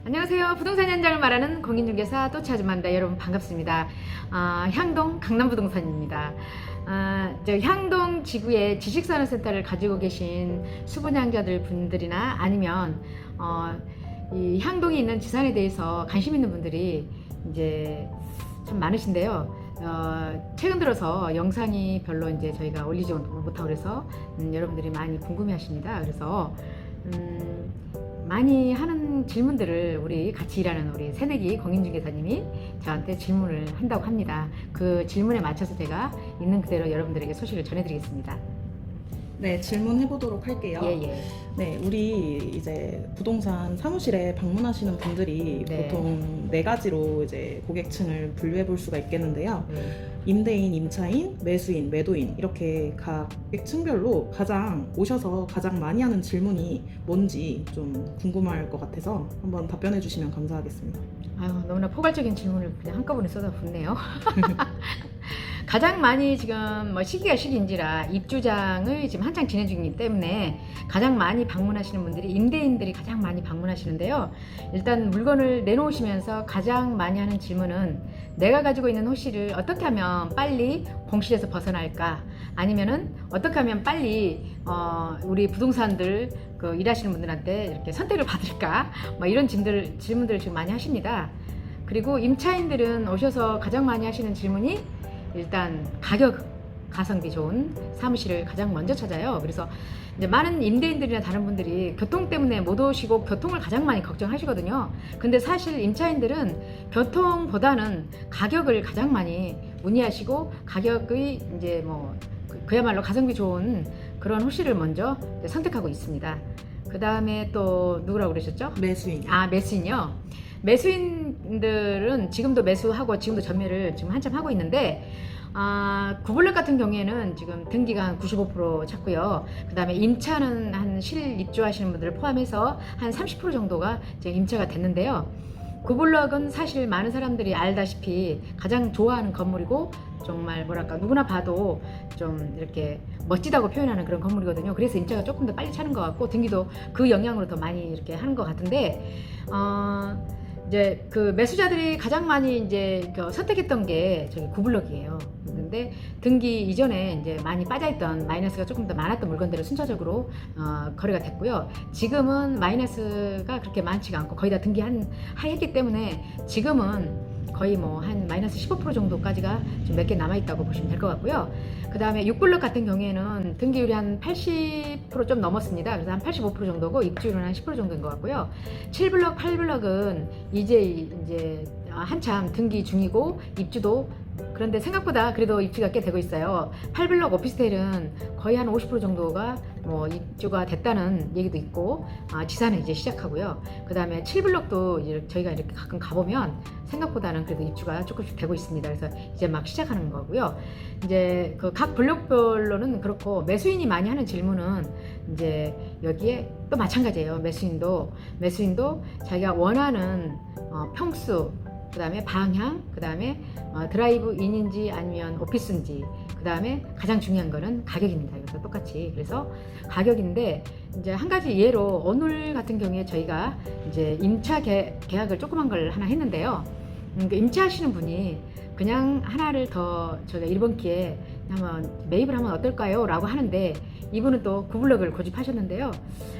안녕하세요. 부동산 현장을 말하는 공인중개사 또치 아줌마입니다. 여러분 반갑습니다. 향동 강남부동산입니다. 저 향동 지구에 지식산업센터를 가지고 계신 수분향자들 분들이나 아니면 이 향동에 있는 지산에 대해서 관심 있는 분들이 이제 참 많으신데요. 최근 들어서 영상이 별로 이제 저희가 올리지 못하고 그래서 여러분들이 많이 궁금해 하십니다. 그래서 많이 하는 질문들을 우리 같이 일하는 우리 새내기 공인중개사님이 저한테 질문을 한다고 합니다. 그 질문에 맞춰서 제가 있는 그대로 여러분들에게 소식을 전해드리겠습니다. 네, 질문해 보도록 할게요. 예. 네, 우리 이제 부동산 사무실에 방문하시는 분들이 네. 보통 네 가지로 이제 고객층을 분류해 볼 수가 있겠는데요. 네. 임대인, 임차인, 매수인, 매도인 이렇게 각 고객층별로 오셔서 가장 많이 하는 질문이 뭔지 좀 궁금할 것 같아서 한번 답변해 주시면 감사하겠습니다. 아유, 너무나 포괄적인 질문을 그냥 한꺼번에 쏟아붓네요. 가장 많이 지금 시기가 시기인지라 입주장을 지금 한창 진행 중이기 때문에 가장 많이 방문하시는 분들이 임대인들이 가장 많이 방문하시는데요. 일단 물건을 내놓으시면서 가장 많이 하는 질문은 내가 가지고 있는 호실을 어떻게 하면 빨리 공실에서 벗어날까, 아니면은 어떻게 하면 빨리 우리 부동산들 일하시는 분들한테 이렇게 선택을 받을까, 이런 질문들을 지금 많이 하십니다. 그리고 임차인들은 오셔서 가장 많이 하시는 질문이 일단 가성비 좋은 사무실을 가장 먼저 찾아요. 그래서 이제 많은 임대인들이나 다른 분들이 교통 때문에 못 오시고 교통을 가장 많이 걱정하시거든요. 근데 사실 임차인들은 교통보다는 가격을 가장 많이 문의하시고, 가격의 이제 그야말로 가성비 좋은 그런 호실을 먼저 선택하고 있습니다. 그 다음에 또 누구라고 그러셨죠? 매수인. 매수인요. 매수인들은 지금도 매수하고 지금도 전매를 지금 한참 하고 있는데, 구블럭 같은 경우에는 지금 등기가 한 95% 찼고요. 그 다음에 임차는 한 실입주하시는 분들을 포함해서 한 30% 정도가 이제 임차가 됐는데요. 구블럭은 사실 많은 사람들이 알다시피 가장 좋아하는 건물이고, 정말 누구나 봐도 좀 이렇게 멋지다고 표현하는 그런 건물이거든요. 그래서 임차가 조금 더 빨리 차는 것 같고, 등기도 그 영향으로 더 많이 이렇게 하는 것 같은데, 이제 그 매수자들이 가장 많이 이제 선택했던 게 저기 구블럭이에요. 근데 등기 이전에 이제 많이 빠져있던, 마이너스가 조금 더 많았던 물건들을 순차적으로 거래가 됐고요. 지금은 마이너스가 그렇게 많지가 않고 거의 다 했기 때문에 지금은 거의 한 마이너스 15% 정도까지가 좀 몇 개 남아있다고 보시면 될 것 같고요. 그 다음에 6블럭 같은 경우에는 등기율이 한 80% 좀 넘었습니다. 그래서 한 85% 정도고 입주율은 한 10% 정도인 것 같고요. 7블럭, 8블럭은 이제 한참 등기 중이고 입주도, 그런데 생각보다 그래도 입주가 꽤 되고 있어요. 8블럭 오피스텔은 거의 한 50% 정도가 입주가 됐다는 얘기도 있고, 지사는 이제 시작하고요. 그 다음에 7블럭도 저희가 이렇게 가끔 가보면 생각보다는 그래도 입주가 조금씩 되고 있습니다. 그래서 이제 막 시작하는 거고요. 이제 그 각 블럭별로는 그렇고, 매수인이 많이 하는 질문은 이제 여기에 또 마찬가지예요. 매수인도 자기가 원하는 평수, 그 다음에 방향, 그 다음에 드라이브 인인지 아니면 오피스인지, 그 다음에 가장 중요한 거는 가격입니다. 그래서 똑같이, 그래서 가격인데, 이제 한 가지 예로 오늘 같은 경우에 저희가 이제 임차 계약을 조그만 걸 하나 했는데요. 임차하시는 분이 그냥 하나를 더 저희가 이번 기회에 한번 매입을 하면 어떨까요? 라고 하는데, 이분은 또 구블럭을 고집하셨는데요.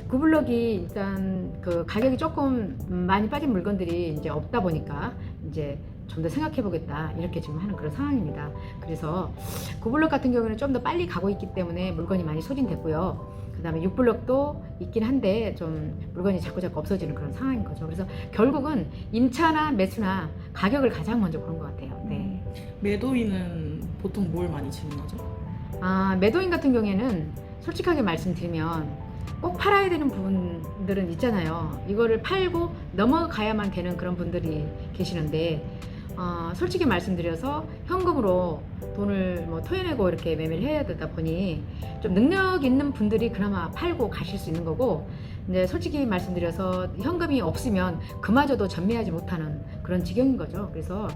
구블럭이 일단 그 가격이 조금 많이 빠진 물건들이 이제 없다 보니까 이제 좀 더 생각해 보겠다, 이렇게 지금 하는 그런 상황입니다. 그래서 구블럭 같은 경우는 좀 더 빨리 가고 있기 때문에 물건이 많이 소진됐고요. 그 다음에 6블럭도 있긴 한데 좀 물건이 자꾸 없어지는 그런 상황인 거죠. 그래서 결국은 임차나 매수나 가격을 가장 먼저 보는 것 같아요. 네. 매도인은 보통 뭘 많이 질문하죠? 매도인 같은 경우에는 솔직하게 말씀드리면 꼭 팔아야 되는 부분들은 있잖아요. 이거를 팔고 넘어가야만 되는 그런 분들이 계시는데, 솔직히 말씀드려서 현금으로 돈을 토해내고 이렇게 매매를 해야 되다 보니 좀 능력 있는 분들이 그나마 팔고 가실 수 있는 거고, 이제 솔직히 말씀드려서 현금이 없으면 그마저도 전매하지 못하는 그런 지경인 거죠. 그래서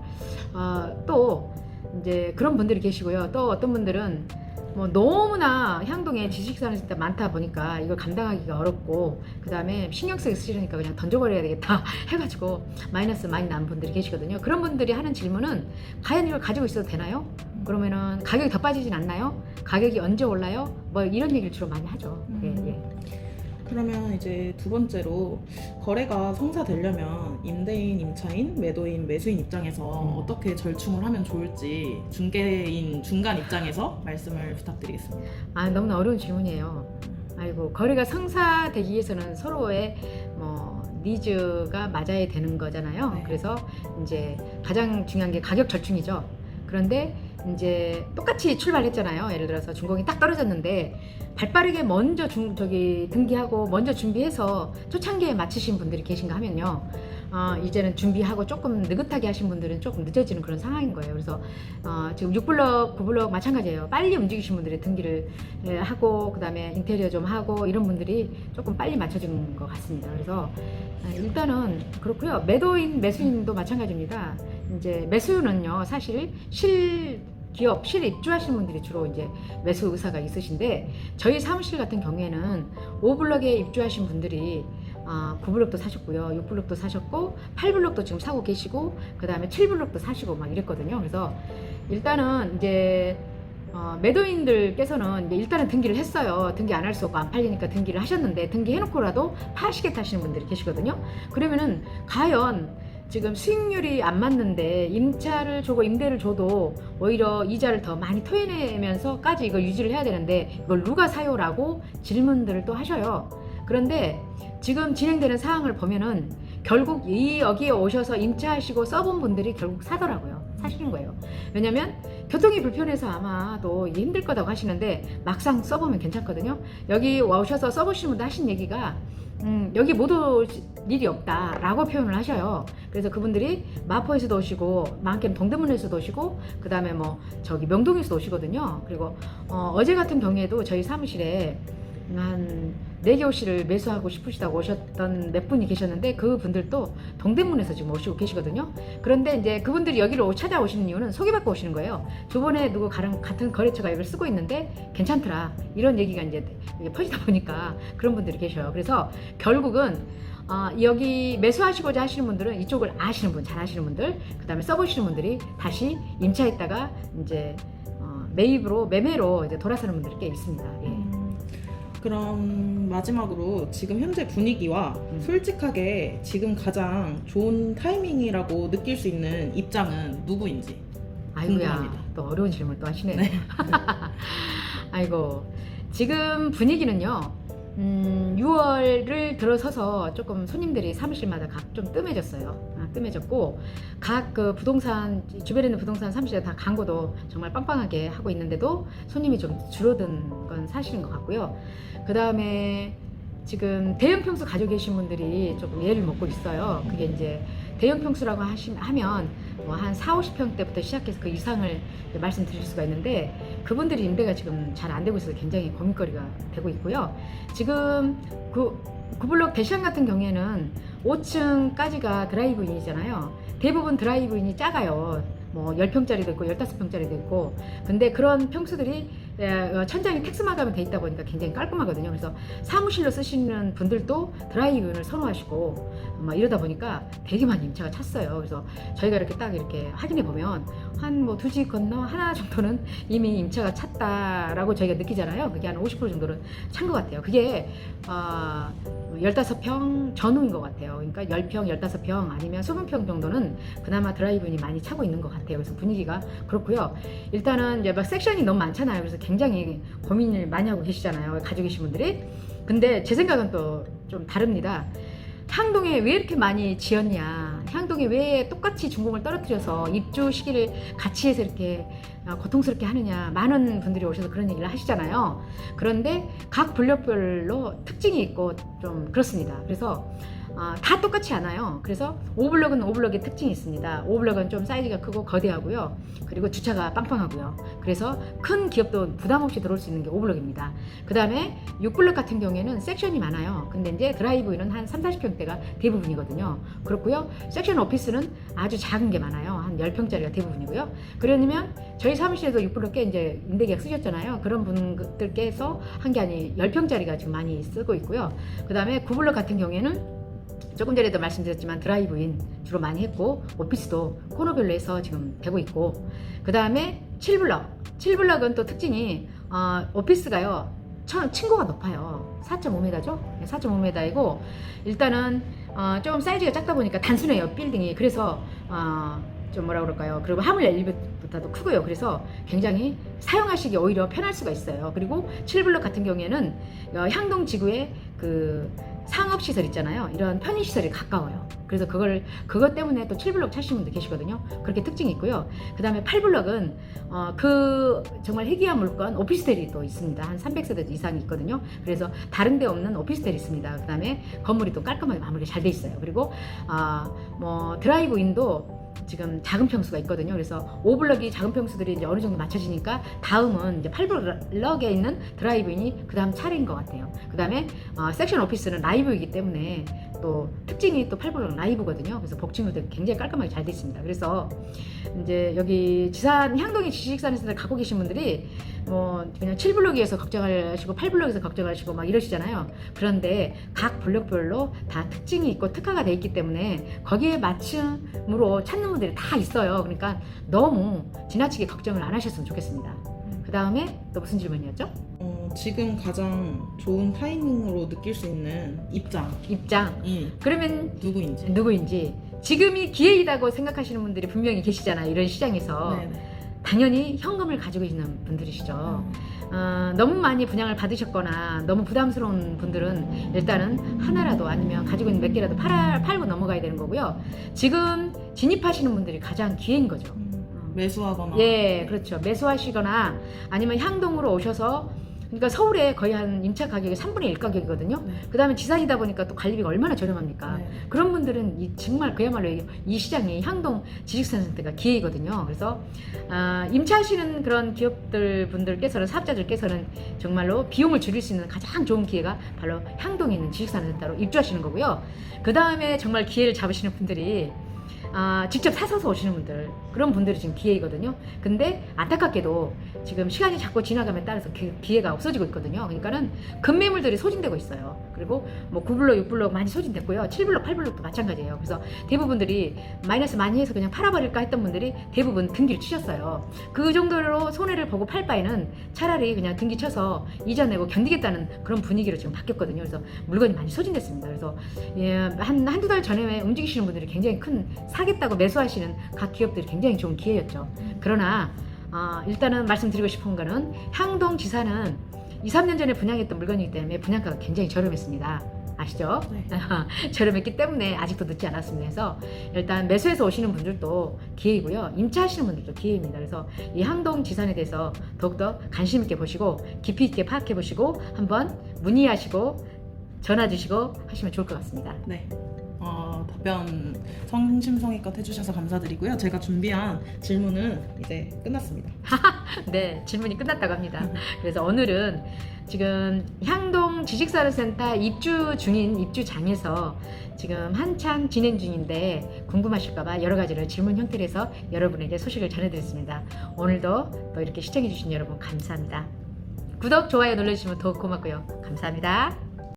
또 이제 그런 분들이 계시고요. 또 어떤 분들은 뭐 너무나 향동에 지식산이 진짜 많다 보니까 이걸 감당하기가 어렵고, 그 다음에 신경 쓰기 싫으니까 그냥 던져버려야 되겠다 해가지고 마이너스 많이 난 분들이 계시거든요. 그런 분들이 하는 질문은 과연 이걸 가지고 있어도 되나요? 그러면은 가격이 더 빠지진 않나요? 가격이 언제 올라요? 뭐 이런 얘기를 주로 많이 하죠. 예. 그러면 이제 두 번째로 거래가 성사되려면 임대인, 임차인, 매도인, 매수인 입장에서 어떻게 절충을 하면 좋을지 중개인, 중간 입장에서 말씀을 부탁드리겠습니다. 아, 너무나 어려운 질문이에요. 아이고, 거래가 성사되기 위해서는 서로의 뭐 니즈가 맞아야 되는 거잖아요. 네. 그래서 이제 가장 중요한 게 가격 절충이죠. 그런데 이제 똑같이 출발했잖아요. 예를 들어서 준공이 딱 떨어졌는데 발빠르게 먼저 등기하고 먼저 준비해서 초창기에 마치신 분들이 계신가 하면요. 이제는 준비하고 조금 느긋하게 하신 분들은 조금 늦어지는 그런 상황인 거예요. 그래서 지금 6블럭, 9블럭 마찬가지예요. 빨리 움직이신 분들이 등기를 하고, 그 다음에 인테리어 좀 하고, 이런 분들이 조금 빨리 맞춰진 것 같습니다. 그래서 일단은 그렇고요. 매도인, 매수인도 마찬가지입니다. 이제 매수는요, 사실 기업, 실입주하시는 분들이 주로 이제 매수 의사가 있으신데, 저희 사무실 같은 경우에는 5블럭에 입주하신 분들이 9블럭도 사셨고요, 6블럭도 사셨고, 8블럭도 지금 사고 계시고, 그 다음에 7블럭도 사시고 막 이랬거든요. 그래서 일단은 이제 매도인들께서는 이제 일단은 등기를 했어요. 등기 안 할 수 없고 안 팔리니까 등기를 하셨는데, 등기해놓고라도 파시게 타시는 분들이 계시거든요. 그러면은 과연 지금 수익률이 안 맞는데 임차를 주고 임대를 줘도 오히려 이자를 더 많이 토해내면서까지 이걸 유지를 해야 되는데 이걸 누가 사요라고 질문들을 또 하셔요. 그런데 지금 진행되는 상황을 보면은 결국 여기에 오셔서 임차하시고 써본 분들이 결국 사더라고요. 사시는 거예요. 왜냐면 교통이 불편해서 아마도 이게 힘들 거라고 하시는데 막상 써보면 괜찮거든요. 여기 오셔서 써보시는 분들 하신 얘기가 여기 못 올 일이 없다라고 표현을 하셔요. 그래서 그분들이 마포에서도 오시고, 많게는 동대문에서도 오시고, 그 다음에 뭐 저기 명동에서도 오시거든요. 그리고 어제 같은 경우에도 저희 사무실에 한 4개 옷을 매수하고 싶으시다고 오셨던 몇 분이 계셨는데, 그 분들도 동대문에서 지금 오시고 계시거든요. 그런데 이제 그분들이 여기로 찾아오시는 이유는 소개받고 오시는 거예요. 저번에 누구 같은 거래처가 이걸 쓰고 있는데 괜찮더라, 이런 얘기가 이제 퍼지다 보니까 그런 분들이 계셔요. 그래서 결국은 여기 매수하시고자 하시는 분들은 이쪽을 아시는 분, 잘 아시는 분들, 그 다음에 써보시는 분들이 다시 임차했다가 이제 매매로 이제 돌아서는 분들이 꽤 있습니다. 예. 그럼 마지막으로 지금 현재 분위기와 솔직하게 지금 가장 좋은 타이밍이라고 느낄 수 있는 입장은 누구인지 아이고야, 궁금합니다. 또 어려운 질문 또 하시네요. 네. 아이고, 지금 분위기는요, 6월을 들어서서 조금 손님들이 사무실마다 각 좀 뜸해졌어요. 뜸해졌고, 각 그 부동산, 주변에 있는 부동산 사무실에 다 광고도 정말 빵빵하게 하고 있는데도 손님이 좀 줄어든 건 사실인 것 같고요. 그 다음에 지금 대형 평수 가지고 계신 분들이 조금 예를 먹고 있어요. 그게 이제 대형 평수라고 하면 뭐 한 4, 50평대부터 시작해서 그 이상을 말씀드릴 수가 있는데, 그분들이 임대가 지금 잘 안 되고 있어서 굉장히 고민거리가 되고 있고요. 지금 구블럭 대시안 같은 경우에는 5층까지가 드라이브인이잖아요. 대부분 드라이브인이 작아요. 뭐 10평짜리도 있고 15평짜리도 있고. 근데 그런 평수들이 천장이 텍스 마감이 돼 있다 보니까 굉장히 깔끔하거든요. 그래서 사무실로 쓰시는 분들도 드라이브인을 선호하시고 막 이러다 보니까 되게 많이 임차가 찼어요. 그래서 저희가 이렇게 딱 이렇게 확인해 보면 한 뭐 2집 건너 하나 정도는 이미 임차가 찼다라고 저희가 느끼잖아요. 그게 한 50% 정도는 찬 것 같아요. 그게 15평 전후인 것 같아요. 그러니까 10평, 15평 아니면 20평 정도는 그나마 드라이브인이 많이 차고 있는 것 같아요. 그래서 분위기가 그렇고요. 일단은 이제 막 섹션이 너무 많잖아요. 그래서 굉장히 고민을 많이 하고 계시잖아요, 가지고 계신 분들이. 근데 제 생각은 또 좀 다릅니다. 향동에 왜 이렇게 많이 지었냐, 향동에 왜 똑같이 준공을 떨어뜨려서 입주 시기를 같이 해서 이렇게 고통스럽게 하느냐, 많은 분들이 오셔서 그런 얘기를 하시잖아요. 그런데 각 블록별로 특징이 있고 좀 그렇습니다. 그래서 다 똑같지 않아요. 그래서 오블럭은 오블럭의 특징이 있습니다. 오블럭은 좀 사이즈가 크고 거대하고요. 그리고 주차가 빵빵하고요. 그래서 큰 기업도 부담 없이 들어올 수 있는 게 오블럭입니다. 그 다음에 6블럭 같은 경우에는 섹션이 많아요. 근데 이제 드라이브인은 한 3, 40평대가 대부분이거든요. 그렇고요. 섹션 오피스는 아주 작은 게 많아요. 한 10평짜리가 대부분이고요. 그러면 저희 사무실에도 6블럭 이제 임대계약 쓰셨잖아요. 그런 분들께서 한 게 아니 10평짜리가 지금 많이 쓰고 있고요. 그 다음에 9블럭 같은 경우에는 조금 전에도 말씀드렸지만 드라이브인 주로 많이 했고 오피스도 코너별로 해서 지금 되고 있고, 그 다음에 7블럭은 또 특징이 오피스가요 층고가 높아요. 4.5m죠. 4.5m이고 일단은 좀 사이즈가 작다 보니까 단순해요, 빌딩이. 그래서 좀 뭐라 그럴까요? 그리고 화물 엘리베이터도 크고요. 그래서 굉장히 사용하시기 오히려 편할 수가 있어요. 그리고 7블럭 같은 경우에는 향동 지구에 그 상업시설 있잖아요. 이런 편의시설이 가까워요. 그래서 그것 때문에 또 7블럭 찾으시는 분들 계시거든요. 그렇게 특징이 있고요. 그 다음에 8블럭은 그 정말 희귀한 물건 오피스텔이 또 있습니다. 한 300세대 이상이 있거든요. 그래서 다른 데 없는 오피스텔이 있습니다. 그 다음에 건물이 또 깔끔하게 마무리가 잘 돼 있어요. 그리고 뭐 드라이브인도 지금 작은 평수가 있거든요. 그래서 5블럭이 작은 평수들이 이제 어느 정도 맞춰지니까 다음은 이제 8블럭에 있는 드라이브인이 그 다음 차례인 것 같아요. 그 다음에 섹션 오피스는 라이브이기 때문에 또 특징이 또 8블럭 라이브거든요. 그래서 복층도 굉장히 깔끔하게 잘 돼 있습니다. 그래서 이제 여기 향동의 지식산에서 갖고 계신 분들이 뭐 그냥 7블럭에서 걱정하시고 8블럭에서 걱정하시고 막 이러시잖아요. 그런데 각 블럭별로 다 특징이 있고 특화가 돼 있기 때문에 거기에 맞춤으로 찾는 분들이 다 있어요. 그러니까 너무 지나치게 걱정을 안 하셨으면 좋겠습니다. 그 다음에 또 무슨 질문이었죠? 지금 가장 좋은 타이밍으로 느낄 수 있는 입장이 그러면 누구인지 지금이 기회이라고 생각하시는 분들이 분명히 계시잖아요. 이런 시장에서. 네네. 당연히 현금을 가지고 있는 분들이시죠. 너무 많이 분양을 받으셨거나 너무 부담스러운 분들은 일단은 하나라도 아니면 가지고 있는 몇 개라도 팔고 넘어가야 되는 거고요. 지금 진입하시는 분들이 가장 기회인 거죠. 매수하거나. 예, 그렇죠. 매수하시거나 아니면 향동으로 오셔서, 그러니까 서울에 거의 한 임차 가격이 3분의 1 가격이거든요. 네. 그 다음에 지산이다 보니까 또 관리비가 얼마나 저렴합니까? 네. 그런 분들은 정말 그야말로 이 시장이 향동 지식산센터가 기회이거든요. 그래서 임차하시는 그런 기업들 분들께서는, 사업자들께서는 정말로 비용을 줄일 수 있는 가장 좋은 기회가 바로 향동에 있는 지식산센터로 입주하시는 거고요. 그 다음에 정말 기회를 잡으시는 분들이 직접 사서 오시는 분들, 그런 분들이 지금 기회이거든요. 근데 안타깝게도 지금 시간이 자꾸 지나감에 따라서 그 기회가 없어지고 있거든요. 그러니까는 급매물들이 소진되고 있어요. 그리고 뭐 9블럭, 6블럭 많이 소진됐고요. 7블럭, 8블럭도 마찬가지예요. 그래서 대부분들이 마이너스 많이 해서 그냥 팔아버릴까 했던 분들이 대부분 등기를 치셨어요. 그 정도로 손해를 보고 팔 바에는 차라리 그냥 등기 쳐서 이자 내고 견디겠다는 그런 분위기로 지금 바뀌었거든요. 그래서 물건이 많이 소진됐습니다. 그래서 한두 달 전에 움직이시는 분들이 굉장히 큰 사겠다고 매수하시는 각 기업들이 굉장히 좋은 기회였죠. 그러나 일단은 말씀드리고 싶은 거는 향동 지사는 2, 3년 전에 분양했던 물건이기 때문에 분양가가 굉장히 저렴했습니다. 아시죠? 네. 저렴했기 때문에 아직도 늦지 않았습니다. 그래서 일단 매수해서 오시는 분들도 기회이고요. 임차하시는 분들도 기회입니다. 그래서 이 향동 지산에 대해서 더욱더 관심 있게 보시고 깊이 있게 파악해 보시고 한번 문의하시고 전화 주시고 하시면 좋을 것 같습니다. 네. 답변 성심성의껏 해주셔서 감사드리고요. 제가 준비한 질문은 이제 끝났습니다. 네, 질문이 끝났다고 합니다. 그래서 오늘은 지금 향동 지식산업센터 입주 중인 입주장에서 지금 한창 진행 중인데 궁금하실까봐 여러 가지를 질문 형태로 해서 여러분에게 소식을 전해드렸습니다. 오늘도 또 이렇게 시청해주신 여러분 감사합니다. 구독, 좋아요 눌러주시면 더욱 고맙고요. 감사합니다.